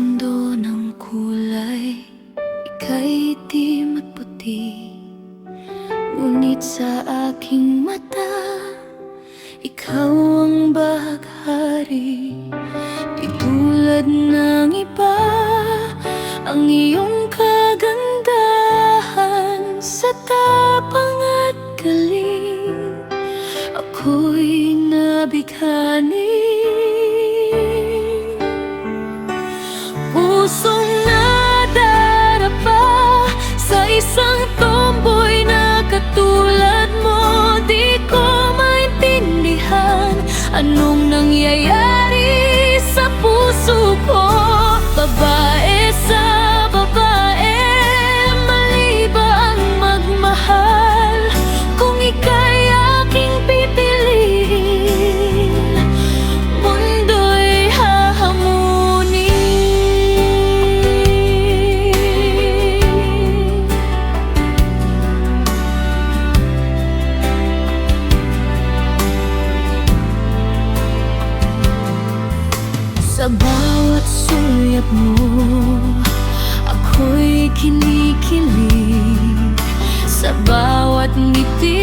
mundo ng kulay, ika'y itim at puti. Ngunit sa aking mata, ikaw ang bahaghari. Di tulad ng iba, ang iyong kagandahan sa tapang at galing, ako'y nabighani. Pusong nadarapa sa isang tomboy na katulad mo. Di ko maintindihan anong nangyayari sa puso ko. Babae sa babae, mali ba ang magmahal? Kung ika'y aking pipiliin, mundo'y hahamunin. Sa bawat sulyap mo, ako'y kinikilig. Sa bawat ngiti